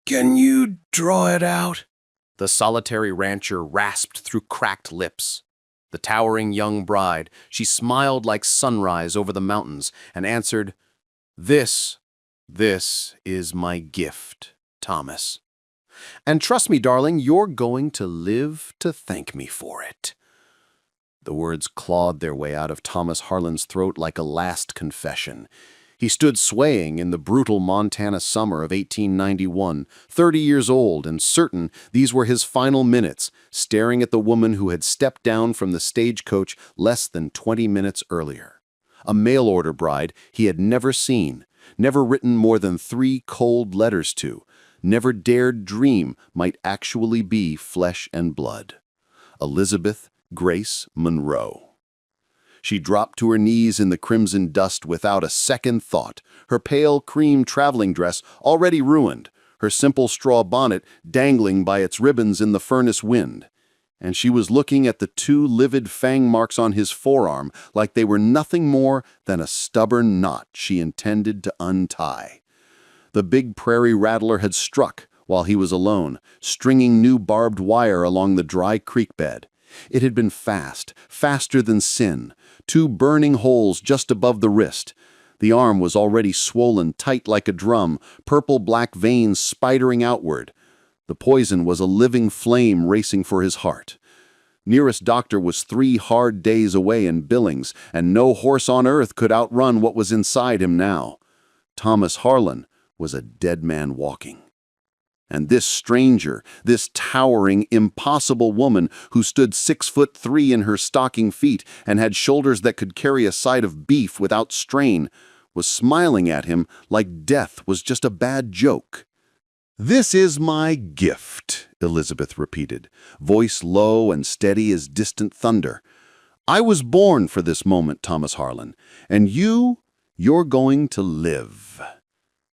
Can you draw it out? The solitary rancher rasped through cracked lips. The towering young bride, she smiled like sunrise over the mountains and answered, This is my gift, Thomas. And trust me, darling, you're going to live to thank me for it. The words clawed their way out of Thomas Harlan's throat like a last confession. He stood swaying in the brutal Montana summer of 1891, 30 years old and certain these were his final minutes, staring at the woman who had stepped down from the stagecoach less than 20 minutes earlier. A mail-order bride he had never seen, never written more than 3 cold letters to, never dared dream might actually be flesh and blood. Elizabeth Grace Monroe. She dropped to her knees in the crimson dust without a second thought, her pale cream traveling dress already ruined, her simple straw bonnet dangling by its ribbons in the furnace wind. And she was looking at the 2 livid fang marks on his forearm like they were nothing more than a stubborn knot she intended to untie. The big prairie rattler had struck while he was alone, stringing new barbed wire along the dry creek bed. It had been fast, faster than sin, 2 burning holes just above the wrist. The arm was already swollen tight like a drum, purple-black veins spidering outward. The poison was a living flame racing for his heart. Nearest doctor was 3 hard days away in Billings, and no horse on earth could outrun what was inside him now. Thomas Harlan was a dead man walking. And this stranger, this towering, impossible woman who stood 6'3" in her stocking feet and had shoulders that could carry a side of beef without strain, was smiling at him like death was just a bad joke. "This is my gift," Elizabeth repeated, voice low and steady as distant thunder. "I was born for this moment, Thomas Harlan, and you're going to live."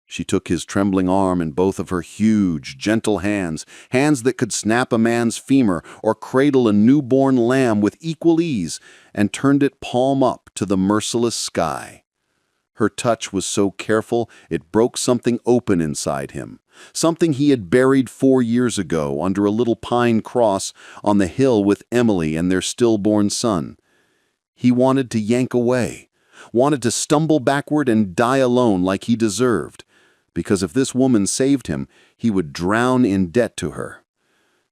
She took his trembling arm in both of her huge, gentle hands, hands that could snap a man's femur or cradle a newborn lamb with equal ease, and turned it palm up to the merciless sky. Her touch was so careful it broke something open inside him, something he had buried 4 years ago under a little pine cross on the hill with Emily and their stillborn son. He wanted to yank away, wanted to stumble backward and die alone like he deserved. Because if this woman saved him, he would drown in debt to her.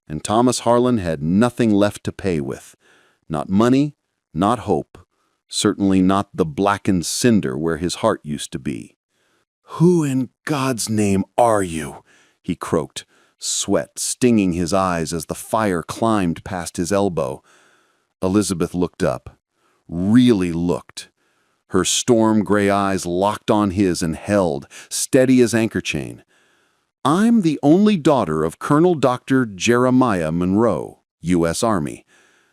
And Thomas Harlan had nothing left to pay with. Not money, not hope, certainly not the blackened cinder where his heart used to be. "Who in God's name are you?" he croaked, sweat stinging his eyes as the fire climbed past his elbow. Elizabeth looked up, really looked. Her storm-gray eyes locked on his and held, steady as anchor chain. "I'm the only daughter of Colonel Dr. Jeremiah Monroe, U.S. Army.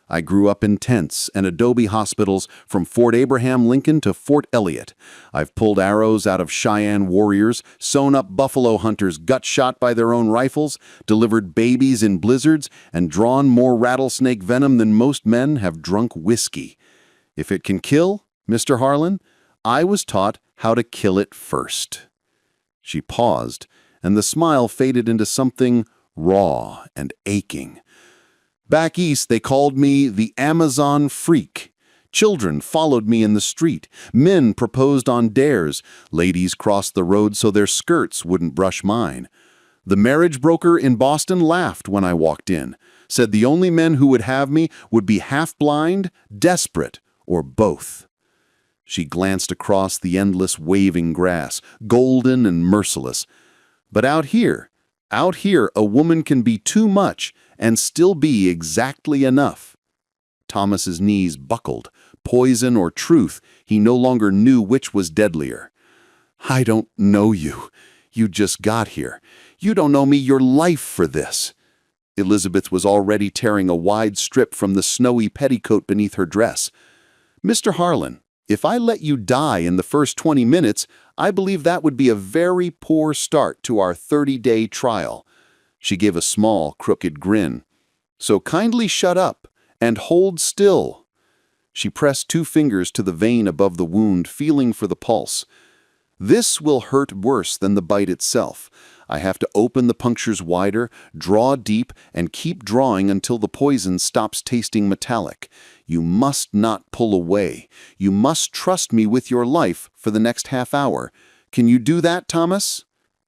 I grew up in tents and adobe hospitals from Fort Abraham Lincoln to Fort Elliott. I've pulled arrows out of Cheyenne warriors, sewn up buffalo hunters gut shot by their own rifles, delivered babies in blizzards, and drawn more rattlesnake venom than most men have drunk whiskey. If it can kill, Mr. Harlan, I was taught how to kill it first." She paused, and the smile faded into something raw and aching. "Back east, they called me the Amazon Freak. Children followed me in the street. Men proposed on dares. Ladies crossed the road so their skirts wouldn't brush mine. The marriage broker in Boston laughed when I walked in, said the only men who would have me would be half-blind, desperate, or both." She glanced across the endless waving grass, golden and merciless. "But out here, a woman can be too much and still be exactly enough." Thomas's knees buckled. Poison or truth, he no longer knew which was deadlier. "I don't know you. You just got here. You don't know me your life for this." Elizabeth was already tearing a wide strip from the snowy petticoat beneath her dress. "Mr. Harlan, if I let you die in the first 20 minutes, I believe that would be a very poor start to our 30-day trial." She gave a small, crooked grin. "So kindly shut up and hold still." She pressed 2 fingers to the vein above the wound, feeling for the pulse. "This will hurt worse than the bite itself. I have to open the punctures wider, draw deep, and keep drawing until the poison stops tasting metallic. You must not pull away. You must trust me with your life for the next half hour. Can you do that, Thomas?"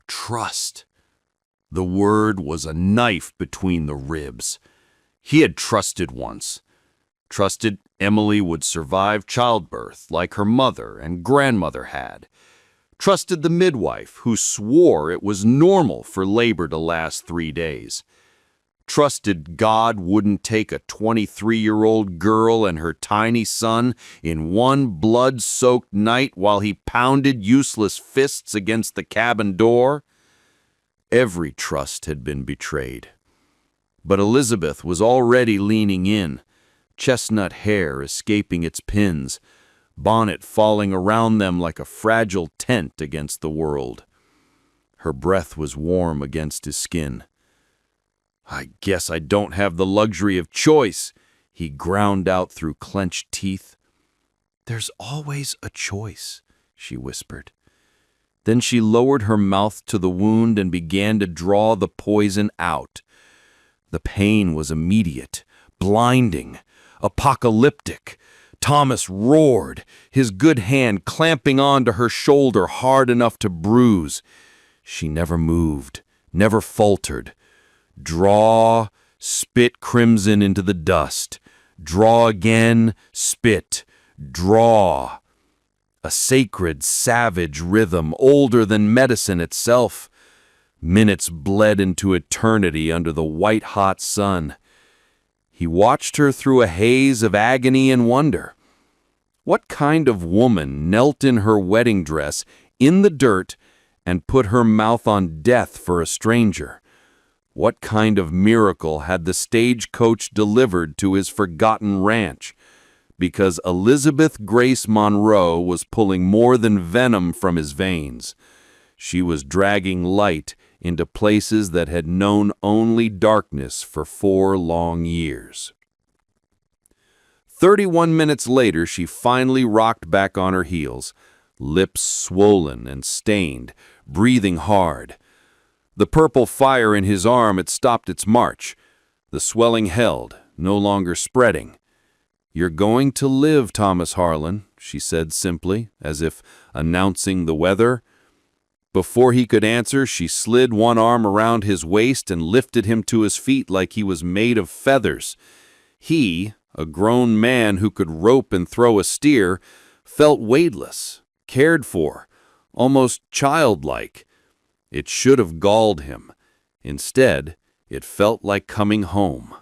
Trust. The word was a knife between the ribs. He had trusted once. Trusted Emily would survive childbirth like her mother and grandmother had. Trusted the midwife who swore it was normal for labor to last 3 days. Trusted God wouldn't take a 23-year-old girl and her tiny son in one blood-soaked night while he pounded useless fists against the cabin door. Every trust had been betrayed. But Elizabeth was already leaning in, chestnut hair escaping its pins, bonnet falling around them like a fragile tent against the world. Her breath was warm against his skin. "I guess I don't have the luxury of choice," he ground out through clenched teeth. "There's always a choice," she whispered. Then she lowered her mouth to the wound and began to draw the poison out. The pain was immediate, blinding, apocalyptic. Thomas roared, his good hand clamping onto her shoulder hard enough to bruise. She never moved, never faltered. Draw, spit crimson into the dust. Draw again, spit, draw. A sacred, savage rhythm, older than medicine itself. Minutes bled into eternity under the white-hot sun. He watched her through a haze of agony and wonder. What kind of woman knelt in her wedding dress in the dirt and put her mouth on death for a stranger? What kind of miracle had the stagecoach delivered to his forgotten ranch? Because Elizabeth Grace Monroe was pulling more than venom from his veins. She was dragging light into places that had known only darkness for 4 long years. 31 minutes later, she finally rocked back on her heels, lips swollen and stained, breathing hard. The purple fire in his arm had stopped its march. The swelling held, no longer spreading. "You're going to live, Thomas Harlan," she said simply, as if announcing the weather. Before he could answer, she slid one arm around his waist and lifted him to his feet like he was made of feathers. He, a grown man who could rope and throw a steer, felt weightless, cared for, almost childlike. It should have galled him. Instead, it felt like coming home.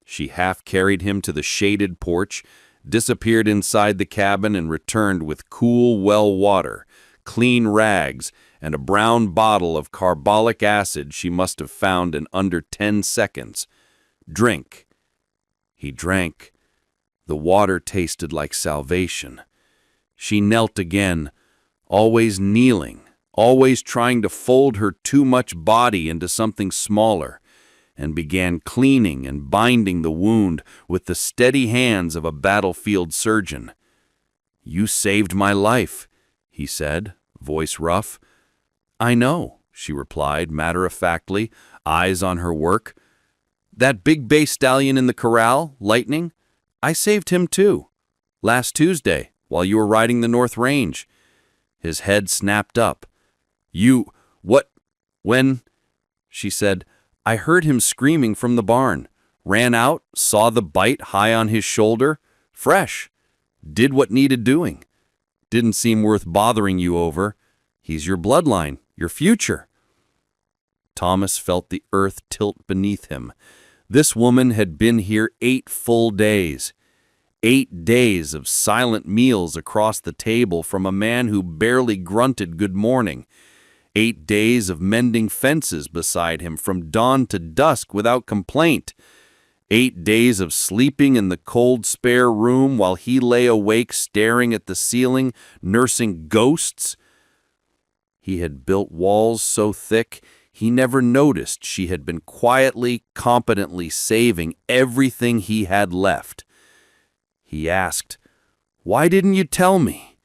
She half carried him to the shaded porch, disappeared inside the cabin, and returned with cool well water, clean rags, and a brown bottle of carbolic acid she must have found in under 10 seconds. "Drink." He drank. The water tasted like salvation. She knelt again, always kneeling, always trying to fold her too much body into something smaller, and began cleaning and binding the wound with the steady hands of a battlefield surgeon. "You saved my life," he said, voice rough. "I know," she replied matter-of-factly, eyes on her work. "That big bay stallion in the corral, Lightning, I saved him too. Last Tuesday, while you were riding the North Range." His head snapped up. What, when?" She said. "I heard him screaming from the barn. Ran out, saw the bite high on his shoulder. Fresh. Did what needed doing. Didn't seem worth bothering you over. He's your bloodline, your future." Thomas felt the earth tilt beneath him. This woman had been here 8 full days. 8 days of silent meals across the table from a man who barely grunted good morning. 8 days of mending fences beside him from dawn to dusk without complaint. 8 days of sleeping in the cold spare room while he lay awake staring at the ceiling, nursing ghosts. He had built walls so thick he never noticed she had been quietly, competently saving everything he had left. He asked, "Why didn't you tell me?"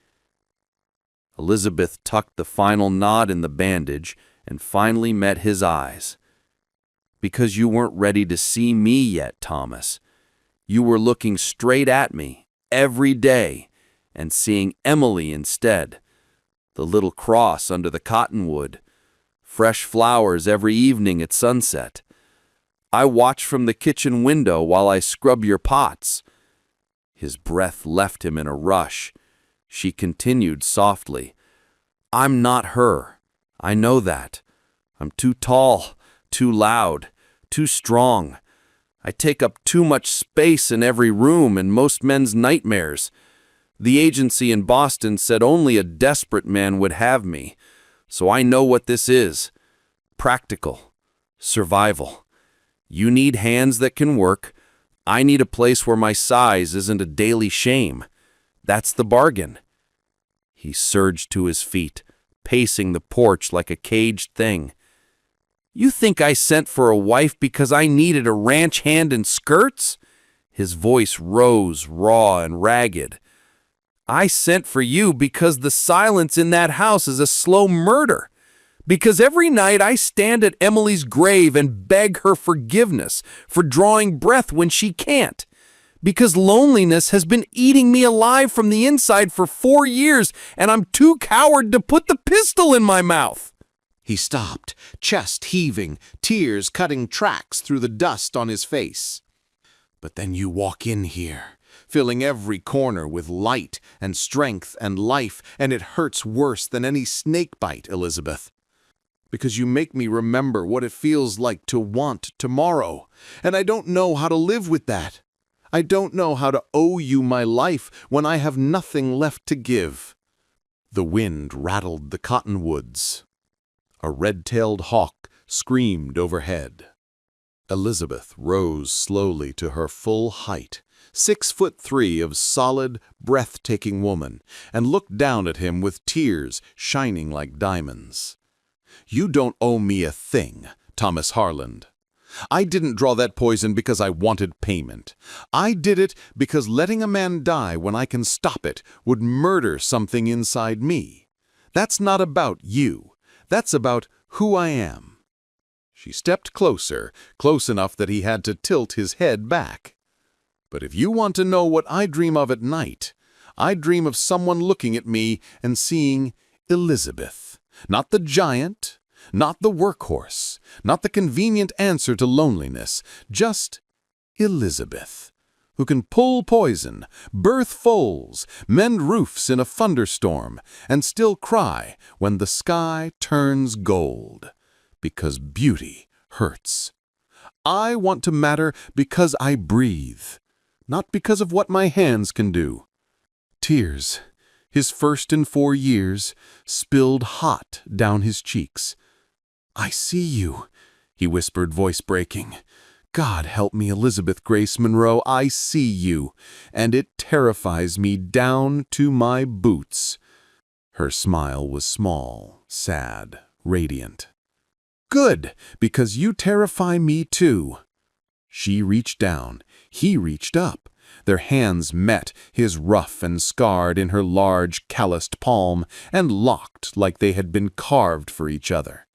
Elizabeth tucked the final knot in the bandage and finally met his eyes. Because you weren't ready to see me yet, Thomas. You were looking straight at me every day and seeing Emily instead. The little cross under the cottonwood. Fresh flowers every evening at sunset. I watch from the kitchen window while I scrub your pots. His breath left him in a rush. She continued softly, I'm not her. I know that. I'm too tall, too loud, too strong. I take up too much space in every room and most men's nightmares. The agency in Boston said only a desperate man would have me, so I know what this is. Practical. Survival. You need hands that can work. I need a place where my size isn't a daily shame. That's the bargain. He surged to his feet, pacing the porch like a caged thing. You think I sent for a wife because I needed a ranch hand in skirts? His voice rose, raw and ragged. I sent for you because the silence in that house is a slow murder. Because every night I stand at Emily's grave and beg her forgiveness for drawing breath when she can't. Because loneliness has been eating me alive from the inside for 4 years and I'm too coward to put the pistol in my mouth. He stopped, chest heaving, tears cutting tracks through the dust on his face. But then you walk in here, filling every corner with light and strength and life, and it hurts worse than any snake bite, Elizabeth. Because you make me remember what it feels like to want tomorrow, and I don't know how to live with that. I don't know how to owe you my life when I have nothing left to give. The wind rattled the cottonwoods. A red-tailed hawk screamed overhead. Elizabeth rose slowly to her full height, 6'3" of solid, breathtaking woman, and looked down at him with tears shining like diamonds. You don't owe me a thing, Thomas Harland. I didn't draw that poison because I wanted payment. I did it because letting a man die when I can stop it would murder something inside me. That's not about you. That's about who I am. She stepped closer, close enough that he had to tilt his head back. But if you want to know what I dream of at night, I dream of someone looking at me and seeing Elizabeth. Not the giant, not the workhorse, not the convenient answer to loneliness, just Elizabeth, who can pull poison, birth foals, mend roofs in a thunderstorm, and still cry when the sky turns gold, because beauty hurts. I want to matter because I breathe, not because of what my hands can do. Tears, his first in 4 years, spilled hot down his cheeks. I see you, he whispered, voice breaking. God help me, Elizabeth Grace Monroe, I see you, and it terrifies me down to my boots. Her smile was small, sad, radiant. Good, because you terrify me too. She reached down, he reached up. Their hands met, his rough and scarred in her large, calloused palm, and locked like they had been carved for each other.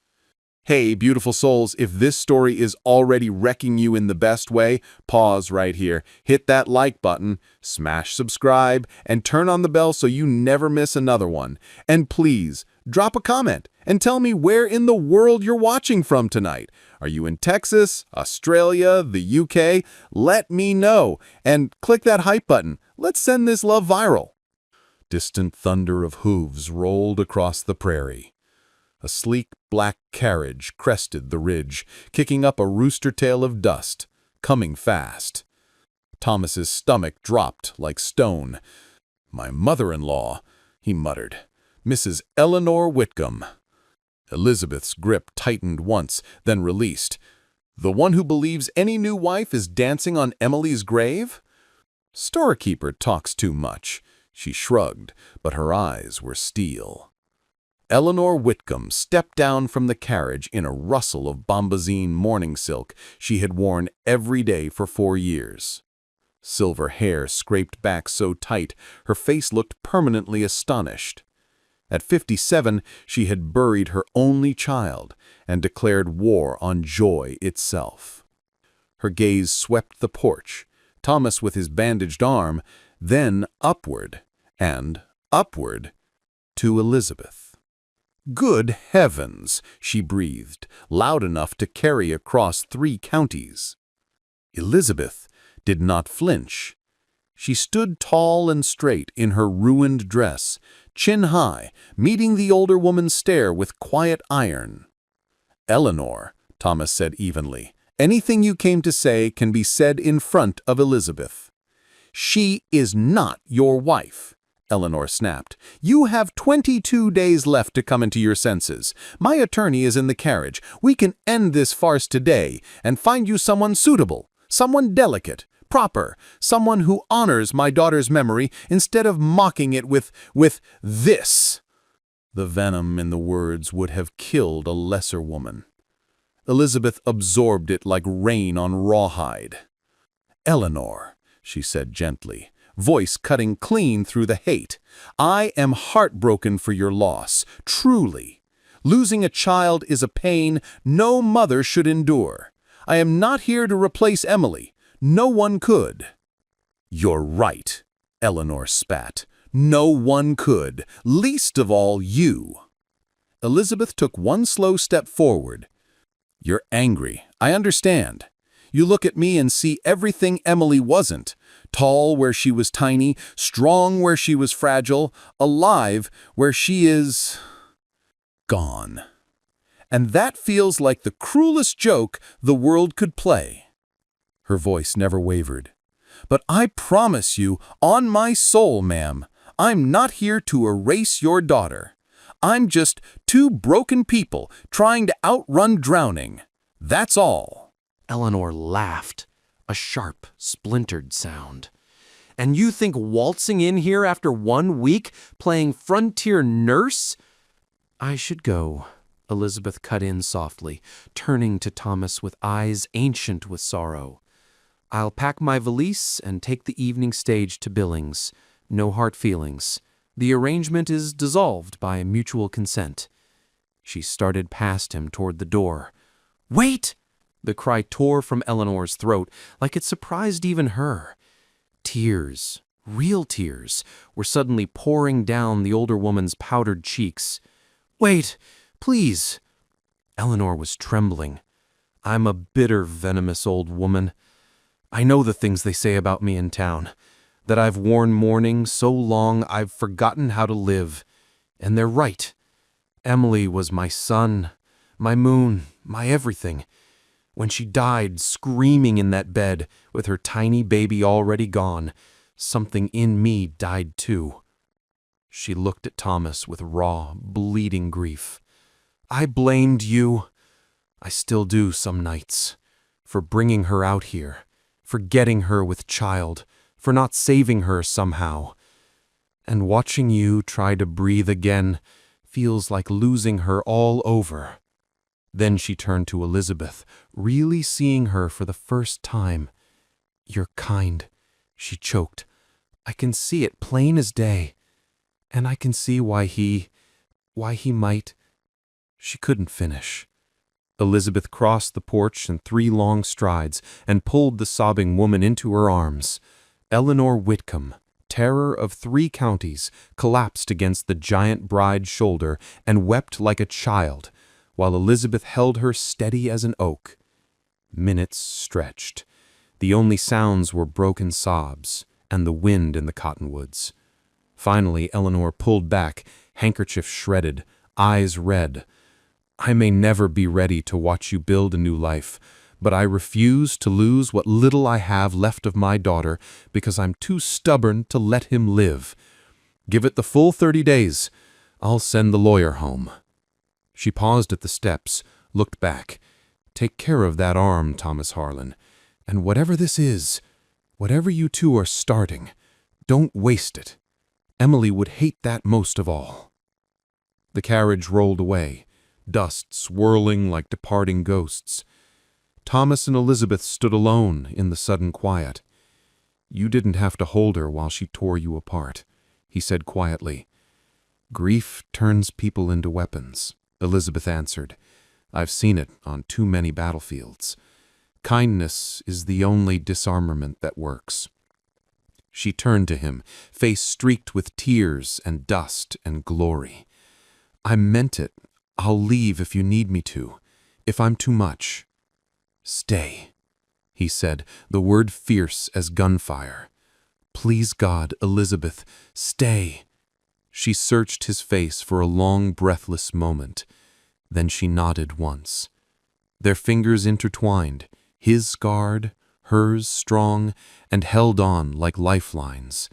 Hey, beautiful souls, if this story is already wrecking you in the best way, pause right here, hit that like button, smash subscribe, and turn on the bell so you never miss another one. And please, drop a comment and tell me where in the world you're watching from tonight. Are you in Texas, Australia, the UK? Let me know. And click that hype button. Let's send this love viral. Distant thunder of hooves rolled across the prairie. A sleek black carriage crested the ridge, kicking up a rooster tail of dust, coming fast. Thomas's stomach dropped like stone. My mother-in-law, he muttered. Mrs. Eleanor Whitcomb. Elizabeth's grip tightened once, then released. The one who believes any new wife is dancing on Emily's grave? Storekeeper talks too much. She shrugged, but her eyes were steel. Eleanor Whitcomb stepped down from the carriage in a rustle of bombazine morning silk she had worn every day for 4 years. Silver hair scraped back so tight, her face looked permanently astonished. At 57, she had buried her only child and declared war on joy itself. Her gaze swept the porch, Thomas with his bandaged arm, then upward and upward to Elizabeth. "Good heavens," she breathed, loud enough to carry across 3 counties. Elizabeth did not flinch. She stood tall and straight in her ruined dress, chin high, meeting the older woman's stare with quiet iron. "Eleanor," Thomas said evenly, "anything you came to say can be said in front of Elizabeth." "She is not your wife," Eleanor snapped. "You have 22 days left to come into your senses. My attorney is in the carriage. We can end this farce today and find you someone suitable, someone delicate, proper, someone who honors my daughter's memory instead of mocking it with this." The venom in the words would have killed a lesser woman. Elizabeth absorbed it like rain on rawhide. "Eleanor," she said gently, voice cutting clean through the hate, "I am heartbroken for your loss, truly. Losing a child is a pain no mother should endure. I am not here to replace Emily. No one could." "You're right," Eleanor spat. "No one could, least of all you." Elizabeth took one slow step forward. "You're angry, I understand. You look at me and see everything Emily wasn't. Tall where she was tiny, strong where she was fragile, alive where she is gone. And that feels like the cruelest joke the world could play." Her voice never wavered. "But I promise you, on my soul, ma'am, I'm not here to erase your daughter. I'm just 2 broken people trying to outrun drowning. That's all." Eleanor laughed, a sharp, splintered sound. "And you think waltzing in here after 1 week, playing frontier nurse?" "I should go," Elizabeth cut in softly, turning to Thomas with eyes ancient with sorrow. "I'll pack my valise and take the evening stage to Billings. No hard feelings. The arrangement is dissolved by mutual consent." She started past him toward the door. "Wait!" The cry tore from Eleanor's throat, like it surprised even her. Tears, real tears, were suddenly pouring down the older woman's powdered cheeks. "Wait, please!" Eleanor was trembling. "I'm a bitter, venomous old woman. I know the things they say about me in town, that I've worn mourning so long I've forgotten how to live. And they're right. Emily was my sun, my moon, my everything. When she died, screaming in that bed, with her tiny baby already gone, something in me died too." She looked at Thomas with raw, bleeding grief. "I blamed you. I still do some nights. For bringing her out here, for getting her with child, for not saving her somehow. And watching you try to breathe again feels like losing her all over." Then she turned to Elizabeth, really seeing her for the first time. "You're kind," she choked. "I can see it plain as day. And I can see why he might—" She couldn't finish. Elizabeth crossed the porch in 3 long strides and pulled the sobbing woman into her arms. Eleanor Whitcomb, terror of 3 counties, collapsed against the giant bride's shoulder and wept like a child, while Elizabeth held her steady as an oak. Minutes stretched. The only sounds were broken sobs and the wind in the cottonwoods. Finally, Eleanor pulled back, handkerchief shredded, eyes red. "I may never be ready to watch you build a new life, but I refuse to lose what little I have left of my daughter because I'm too stubborn to let him live. Give it the full 30 days. I'll send the lawyer home." She paused at the steps, looked back. "Take care of that arm, Thomas Harlan. And whatever this is, whatever you two are starting, don't waste it. Emily would hate that most of all." The carriage rolled away, dust swirling like departing ghosts. Thomas and Elizabeth stood alone in the sudden quiet. "You didn't have to hold her while she tore you apart," he said quietly. Grief turns people into weapons, Elizabeth answered. I've seen it on too many battlefields. Kindness is the only disarmament that works. She turned to him, face streaked with tears and dust and glory. I meant it. I'll leave if you need me to, if I'm too much. Stay, he said, the word fierce as gunfire. Please God, Elizabeth, stay. She searched his face for a long, breathless moment. Then she nodded once. Their fingers intertwined, his scarred, hers strong, and held on like lifelines.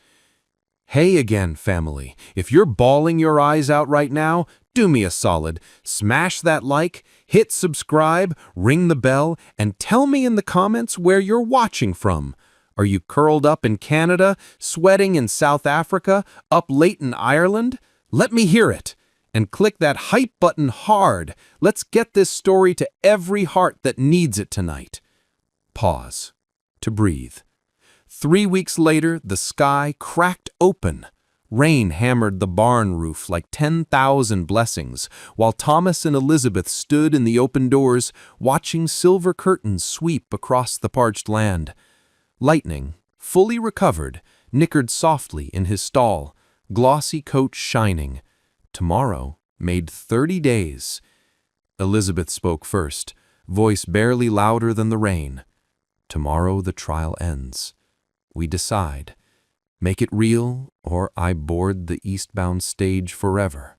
Hey again, family. If you're bawling your eyes out right now, do me a solid. Smash that like, hit subscribe, ring the bell, and tell me in the comments where you're watching from. Are you curled up in Canada, sweating in South Africa, up late in Ireland? Let me hear it. And click that hype button hard. Let's get this story to every heart that needs it tonight. Pause. To breathe. 3 weeks later, the sky cracked open. Rain hammered the barn roof like 10,000 blessings, while Thomas and Elizabeth stood in the open doors, watching silver curtains sweep across the parched land. Lightning, fully recovered, nickered softly in his stall, glossy coat shining. Tomorrow made 30 days. Elizabeth spoke first, voice barely louder than the rain. Tomorrow the trial ends. We decide. Make it real, or I board the eastbound stage forever.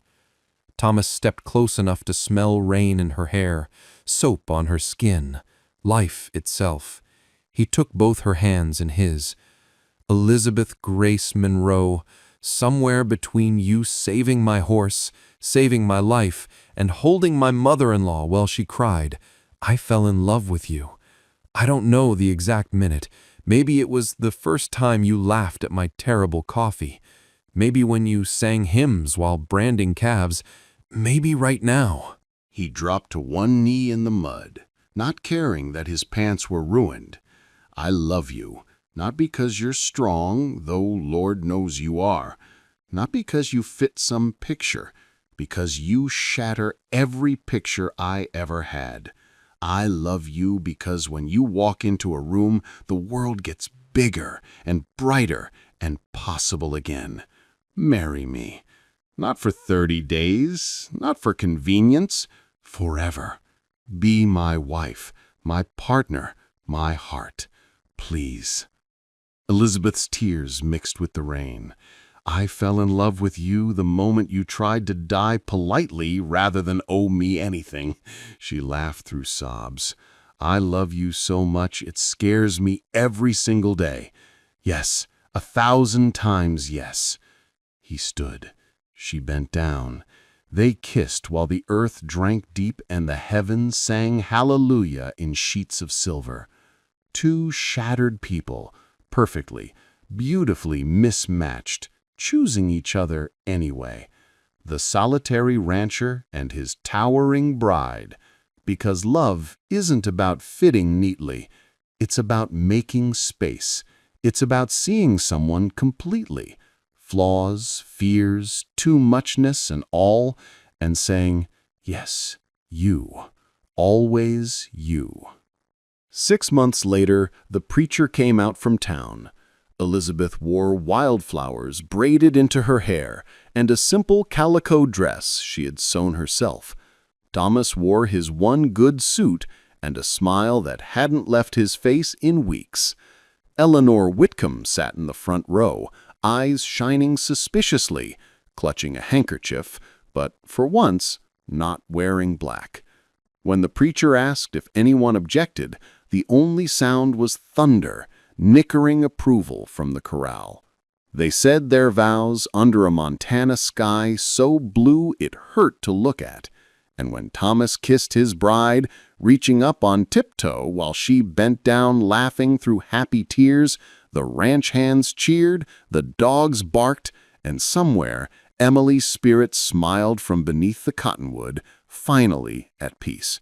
Thomas stepped close enough to smell rain in her hair, soap on her skin, life itself. He took both her hands in his. Elizabeth Grace Monroe, somewhere between you saving my horse, saving my life, and holding my mother-in-law while she cried, I fell in love with you. I don't know the exact minute. Maybe it was the first time you laughed at my terrible coffee. Maybe when you sang hymns while branding calves. Maybe right now. He dropped to one knee in the mud, not caring that his pants were ruined. I love you, not because you're strong, though Lord knows you are. Not because you fit some picture, because you shatter every picture I ever had. I love you because when you walk into a room, the world gets bigger and brighter and possible again. Marry me. Not for 30 days, not for convenience, forever. Be my wife, my partner, my heart. Please. Elizabeth's tears mixed with the rain. I fell in love with you the moment you tried to die politely rather than owe me anything. She laughed through sobs. I love you so much it scares me every single day. Yes, 1,000 times yes. He stood. She bent down. They kissed while the earth drank deep and the heavens sang hallelujah in sheets of silver. Two shattered people, perfectly, beautifully mismatched, choosing each other anyway. The solitary rancher and his towering bride. Because love isn't about fitting neatly. It's about making space. It's about seeing someone completely. Flaws, fears, too muchness and all, and saying, yes, you. Always you. 6 months later, the preacher came out from town. Elizabeth wore wildflowers braided into her hair and a simple calico dress she had sewn herself. Thomas wore his one good suit and a smile that hadn't left his face in weeks. Eleanor Whitcomb sat in the front row, eyes shining suspiciously, clutching a handkerchief, but for once, not wearing black. When the preacher asked if anyone objected, the only sound was thunder, nickering approval from the corral. They said their vows under a Montana sky so blue it hurt to look at, and when Thomas kissed his bride, reaching up on tiptoe while she bent down laughing through happy tears, the ranch hands cheered, the dogs barked, and somewhere Emily's spirit smiled from beneath the cottonwood, finally at peace.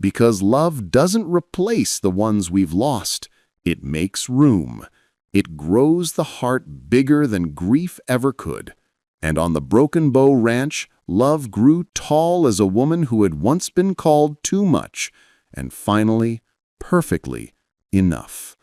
Because love doesn't replace the ones we've lost. It makes room. It grows the heart bigger than grief ever could. And on the Broken Bow Ranch, love grew tall as a woman who had once been called too much, and finally, perfectly enough.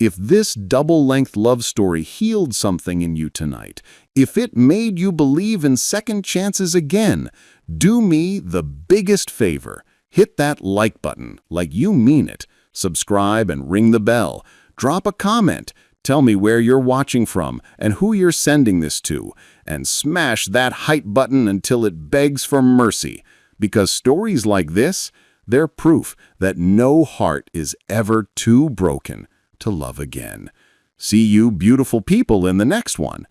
If this double-length love story healed something in you tonight, if it made you believe in second chances again, do me the biggest favor. Hit that like button like you mean it. Subscribe and ring the bell. Drop a comment. Tell me where you're watching from and who you're sending this to. And smash that hype button until it begs for mercy. Because stories like this, they're proof that no heart is ever too broken to love again. See you beautiful people in the next one.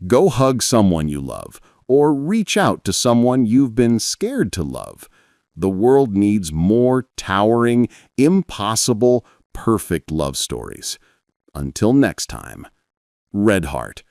Go hug someone you love, or reach out to someone you've been scared to love. The world needs more towering, impossible, perfect love stories. Until next time, Red Heart.